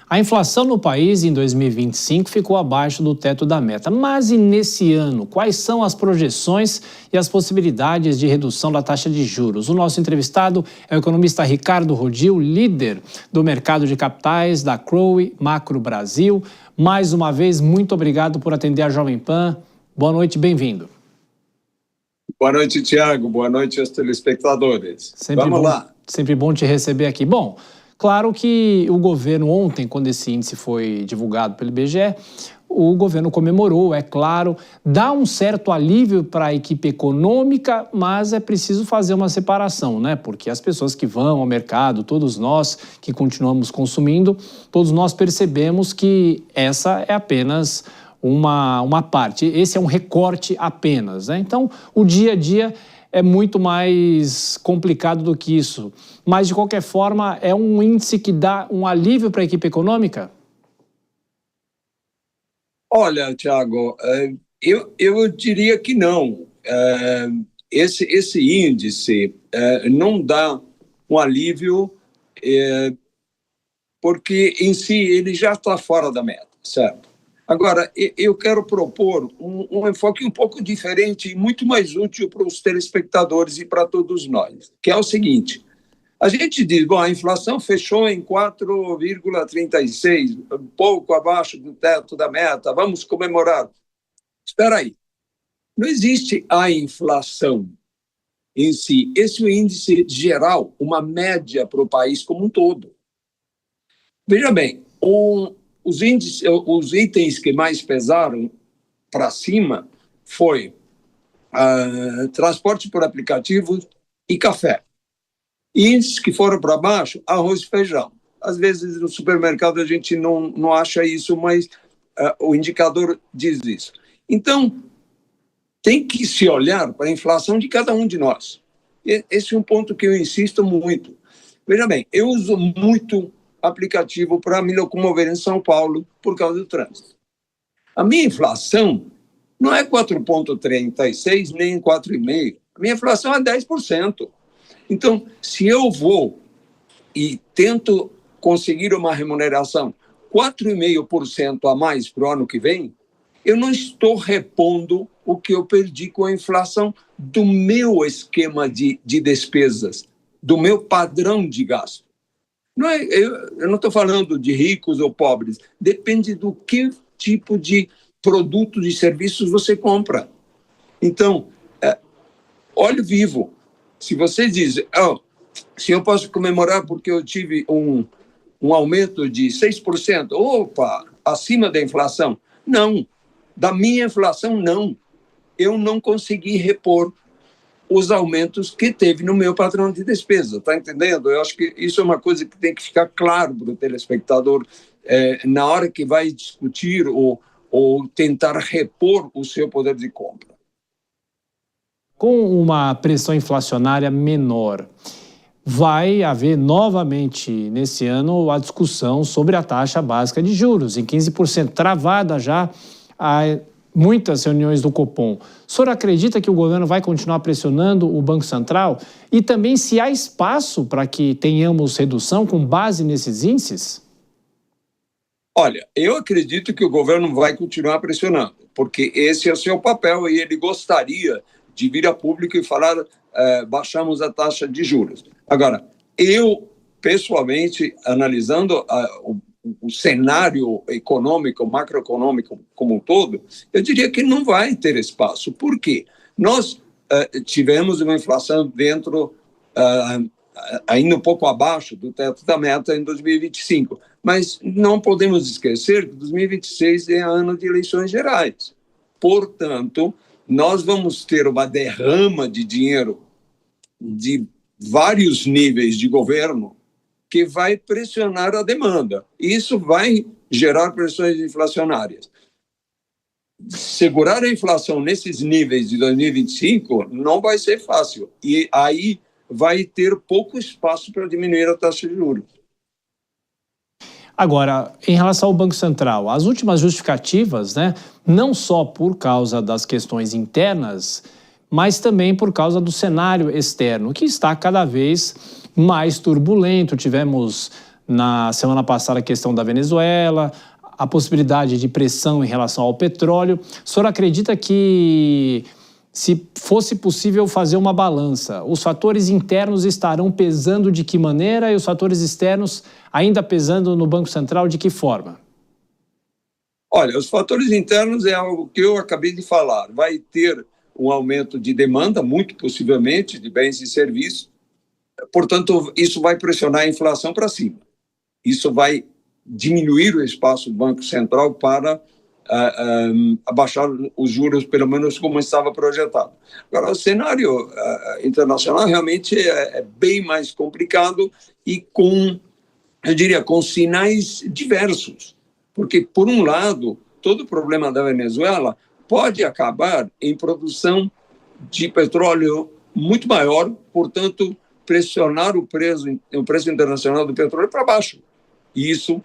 A inflação no país em 2025 ficou abaixo do teto da meta. Mas e nesse ano? Quais são as projeções e as possibilidades de redução da taxa de juros? O nosso entrevistado é o economista Ricardo Rodil, líder do mercado de capitais da Crowe Macro Brasil. Mais uma vez, muito obrigado por atender a Jovem Pan. Boa noite, bem-vindo. Boa noite, Tiago. Boa noite aos telespectadores. Vamos lá. Sempre bom te receber aqui. Bom, claro que o governo ontem, quando esse índice foi divulgado pelo IBGE, o governo comemorou, é claro, dá um certo alívio para a equipe econômica, mas é preciso fazer uma separação, né? Porque as pessoas que vão ao mercado, todos nós que continuamos consumindo, todos nós percebemos que essa é apenas uma parte, esse é um recorte apenas, né? Então, o dia a dia é muito mais complicado do que isso. Mas, de qualquer forma, é um índice que dá um alívio para a equipe econômica? Olha, Tiago, eu diria que não. Esse índice não dá um alívio porque, em si, ele já está fora da meta, certo? Agora, eu quero propor um enfoque um pouco diferente e muito mais útil para os telespectadores e para todos nós, que é o seguinte: a gente diz, bom, a inflação fechou em 4,36, um pouco abaixo do teto da meta, vamos comemorar. Espera aí, não existe a inflação em si, esse é o índice geral, uma média para o país como um todo. Veja bem, os itens que mais pesaram para cima foi transporte por aplicativo e café. Índices que foram para baixo, arroz e feijão. Às vezes no supermercado a gente não acha isso, mas o indicador diz isso. Então, tem que se olhar para a inflação de cada um de nós. Esse é um ponto que eu insisto muito. Veja bem, eu uso muito aplicativo para me locomover em São Paulo por causa do trânsito. A minha inflação não é 4,36 nem 4,5. A minha inflação é 10%. Então, se eu vou e tento conseguir uma remuneração 4,5% a mais para o ano que vem, eu não estou repondo o que eu perdi com a inflação do meu esquema de despesas, do meu padrão de gasto. Eu não estou falando de ricos ou pobres, depende do que tipo de produtos e serviços você compra. Então, olho vivo. Se você diz, se eu posso comemorar porque eu tive um aumento de 6%, opa, acima da inflação. Não, da minha inflação, não. Eu não consegui repor os aumentos que teve no meu padrão de despesa, está entendendo? Eu acho que isso é uma coisa que tem que ficar claro para o telespectador na hora que vai discutir ou tentar repor o seu poder de compra. Com uma pressão inflacionária menor, vai haver novamente nesse ano a discussão sobre a taxa básica de juros, em 15%, travada já há muitas reuniões do Copom. O senhor acredita que o governo vai continuar pressionando o Banco Central? E também se há espaço para que tenhamos redução com base nesses índices? Olha, eu acredito que o governo vai continuar pressionando, porque esse é o seu papel e ele gostaria de vir a público e falar baixamos a taxa de juros. Agora, eu, pessoalmente, analisando o cenário econômico, macroeconômico como um todo, eu diria que não vai ter espaço. Por quê? Nós tivemos uma inflação dentro, ainda um pouco abaixo do teto da meta em 2025, mas não podemos esquecer que 2026 é ano de eleições gerais. Portanto, nós vamos ter uma derrama de dinheiro de vários níveis de governo que vai pressionar a demanda. Isso vai gerar pressões inflacionárias. Segurar a inflação nesses níveis de 2025 não vai ser fácil. E aí vai ter pouco espaço para diminuir a taxa de juros. Agora, em relação ao Banco Central, as últimas justificativas, né, não só por causa das questões internas, mas também por causa do cenário externo, que está cada vez mais turbulento. Tivemos na semana passada a questão da Venezuela, a possibilidade de pressão em relação ao petróleo. O senhor acredita que, se fosse possível fazer uma balança, os fatores internos estarão pesando de que maneira e os fatores externos ainda pesando no Banco Central de que forma? Olha, os fatores internos é algo que eu acabei de falar. Vai ter um aumento de demanda, muito possivelmente, de bens e serviços. Portanto, isso vai pressionar a inflação para cima. Isso vai diminuir o espaço do Banco Central para abaixar os juros, pelo menos como estava projetado. Agora, o cenário internacional realmente é bem mais complicado e eu diria, com sinais diversos. Porque, por um lado, todo o problema da Venezuela pode acabar em produção de petróleo muito maior, portanto, pressionar o preço internacional do petróleo para baixo. E isso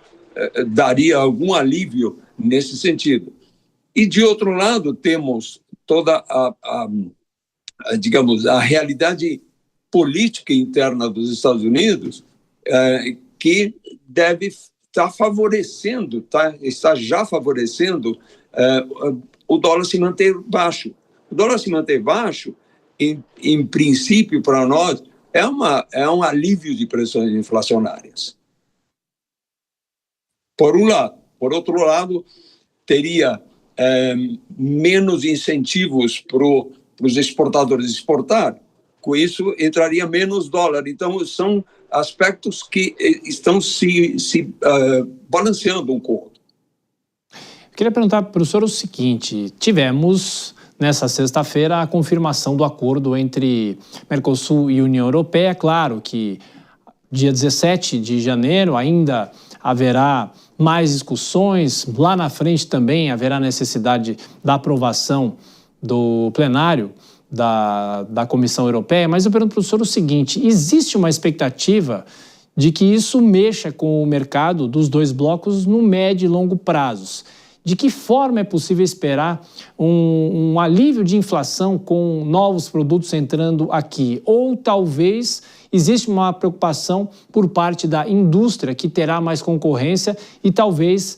daria algum alívio nesse sentido. E, de outro lado, temos toda digamos, a realidade política interna dos Estados Unidos, que deve estar favorecendo, está já favorecendo o dólar se manter baixo. O dólar se manter baixo, em princípio, para nós, é um alívio de pressões inflacionárias. Por um lado. Por outro lado, teria menos incentivos para os exportadores exportar. Com isso, entraria menos dólar. Então, são aspectos que estão se balanceando um com o outro. Eu queria perguntar para o senhor o seguinte: tivemos nessa sexta-feira a confirmação do acordo entre Mercosul e União Europeia. Claro que dia 17 de janeiro ainda haverá mais discussões, lá na frente também haverá necessidade da aprovação do plenário da Comissão Europeia, mas eu pergunto para o senhor o seguinte: existe uma expectativa de que isso mexa com o mercado dos dois blocos no médio e longo prazos? De que forma é possível esperar um alívio de inflação com novos produtos entrando aqui? Ou talvez existe uma preocupação por parte da indústria, que terá mais concorrência, e talvez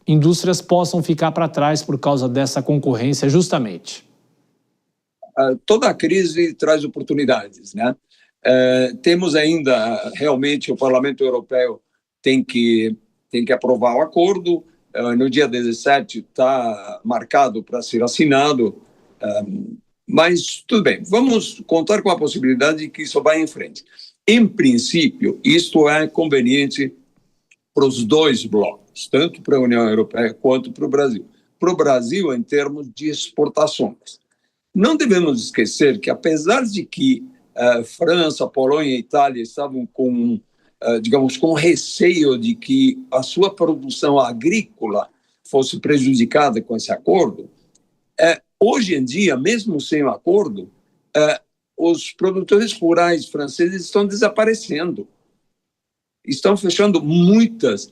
indústrias possam ficar para trás por causa dessa concorrência justamente? Toda a crise traz oportunidades, né? Temos ainda, realmente, o Parlamento Europeu tem que aprovar o acordo. No dia 17 está marcado para ser assinado, mas tudo bem, vamos contar com a possibilidade de que isso vá em frente. Em princípio, isto é conveniente para os dois blocos, tanto para a União Europeia quanto para o Brasil. Para o Brasil, em termos de exportações. Não devemos esquecer que, apesar de que França, Polônia e Itália estavam digamos, com receio de que a sua produção agrícola fosse prejudicada com esse acordo, hoje em dia, mesmo sem o acordo, os produtores rurais franceses estão desaparecendo. Estão fechando muitas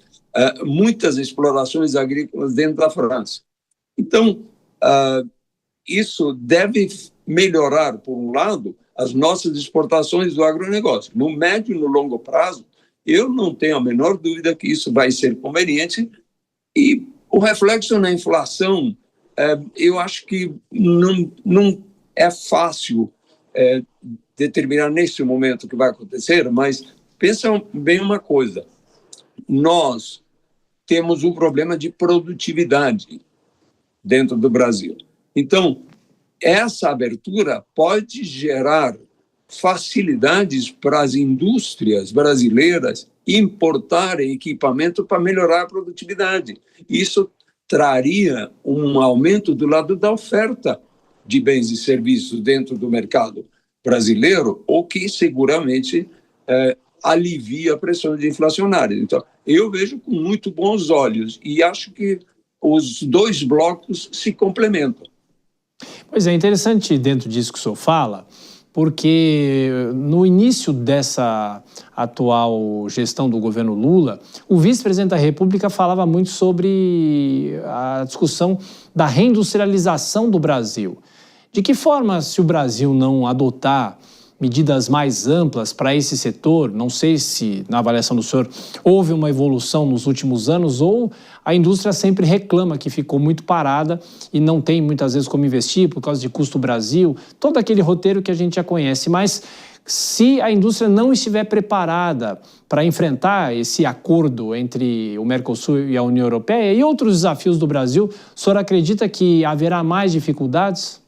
explorações agrícolas dentro da França. Então, isso deve melhorar, por um lado, as nossas exportações do agronegócio. No médio e no longo prazo, eu não tenho a menor dúvida que isso vai ser conveniente, e o reflexo na inflação, eu acho que não é fácil determinar nesse momento o que vai acontecer, mas pensa bem uma coisa: nós temos um problema de produtividade dentro do Brasil. Então, essa abertura pode gerar facilidades para as indústrias brasileiras importarem equipamento para melhorar a produtividade. Isso traria um aumento do lado da oferta de bens e serviços dentro do mercado brasileiro, o que seguramente alivia a pressão inflacionária. Então, eu vejo com muito bons olhos e acho que os dois blocos se complementam. Pois é, interessante dentro disso que o senhor fala, porque no início dessa atual gestão do governo Lula, o vice-presidente da República falava muito sobre a discussão da reindustrialização do Brasil. De que forma, se o Brasil não adotar medidas mais amplas para esse setor? Não sei se, na avaliação do senhor, houve uma evolução nos últimos anos ou a indústria sempre reclama que ficou muito parada e não tem muitas vezes como investir por causa de custo Brasil, todo aquele roteiro que a gente já conhece. Mas se a indústria não estiver preparada para enfrentar esse acordo entre o Mercosul e a União Europeia e outros desafios do Brasil, o senhor acredita que haverá mais dificuldades?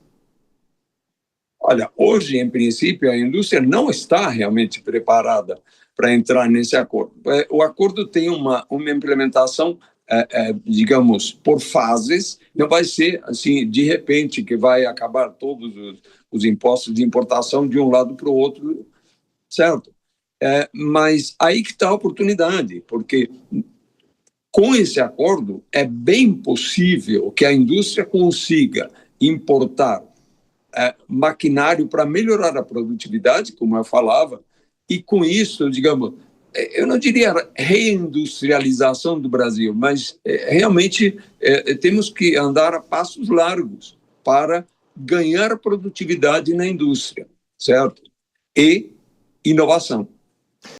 Olha, hoje, em princípio, a indústria não está realmente preparada para entrar nesse acordo. O acordo tem uma implementação, digamos, por fases, não vai ser assim, de repente, que vai acabar todos os impostos de importação de um lado para o outro, certo? Mas aí que está a oportunidade, porque com esse acordo é bem possível que a indústria consiga importar maquinário para melhorar a produtividade, como eu falava, e com isso, digamos, eu não diria reindustrialização do Brasil, mas realmente temos que andar a passos largos para ganhar produtividade na indústria, certo? E inovação.